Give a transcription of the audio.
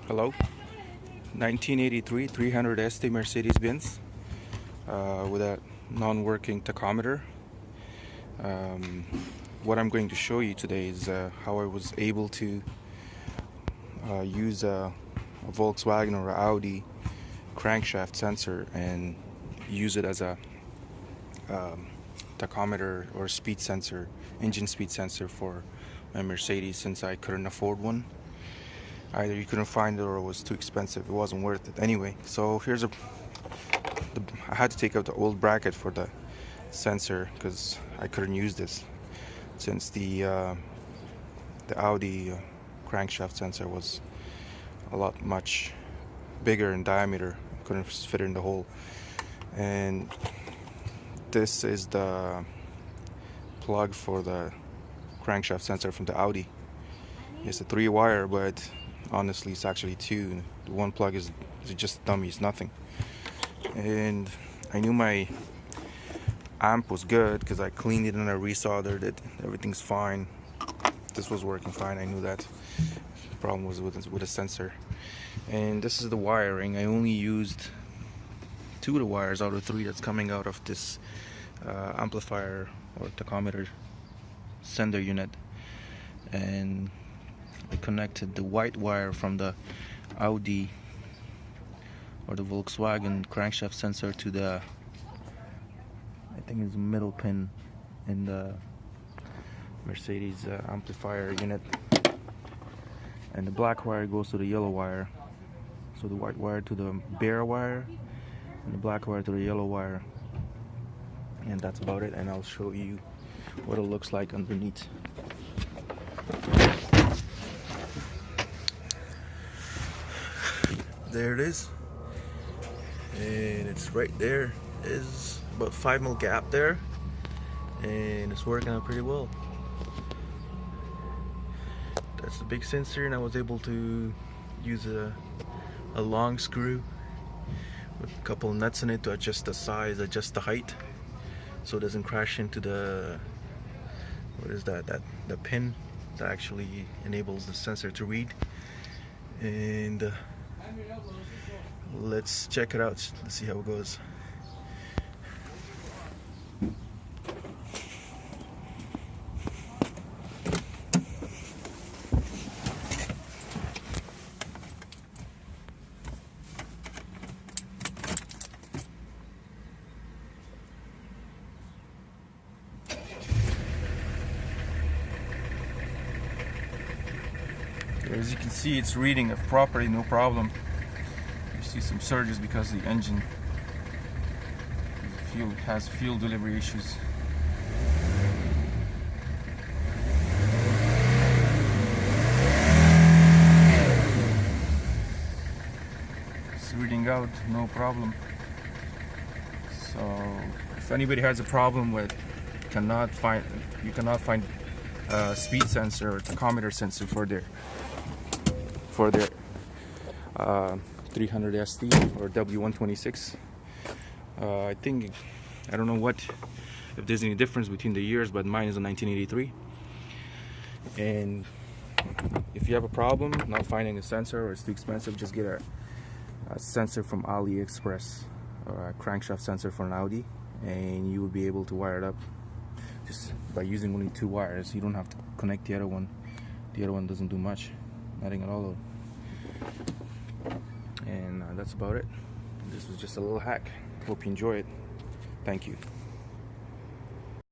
Hello, 1983 300 ST Mercedes-Benz with a non-working tachometer. What I'm going to show you today is how I was able to use a Volkswagen or Audi crankshaft sensor and use it as a tachometer or speed sensor, engine speed sensor for my Mercedes, since I couldn't afford one. Either you couldn't find it or it was too expensive. It wasn't worth it anyway. So here's I had to take out the old bracket for the sensor because I couldn't use this, since the Audi crankshaft sensor was much bigger in diameter. Couldn't fit in the hole. And this is the plug for the crankshaft sensor from the Audi. It's a 3-wire, but honestly it's actually 2. The one plug is just dummy, it's nothing. And I knew my amp was good because I cleaned it and I resoldered it. Everything's fine. This was working fine. I knew that. The problem was with the sensor. And this is the wiring. I only used 2 of the wires out of 3 that's coming out of this amplifier or tachometer sender unit. And I connected the white wire from the Audi or the Volkswagen crankshaft sensor to the, I think it's the middle pin in the Mercedes amplifier unit. And the black wire goes to the yellow wire. So the white wire to the bare wire and the black wire to the yellow wire. And that's about it, and I'll show you what it looks like underneath. There it is, and it's right there. There's about 5mm gap there, and it's working out pretty well. That's the big sensor, and I was able to use a long screw with a couple of nuts in it to adjust the size, adjust the height, so it doesn't crash into the, what is that, the pin that actually enables the sensor to read. And let's check it out. Let's see how it goes. As you can see, it's reading it properly, no problem. You see some surges because the engine has fuel delivery issues. It's reading out, no problem. So if anybody has a problem with you cannot find a speed sensor or tachometer sensor for their 300 ST or W126, I don't know if there's any difference between the years, but mine is a 1983. And if you have a problem not finding a sensor or it's too expensive, just get a sensor from Aliexpress or a crankshaft sensor for an Audi, and you will be able to wire it up just by using only 2 wires. You don't have to connect the other one. The other one doesn't do much, nothing at all. And that's about it. This was just a little hack. Hope you enjoy it. Thank you.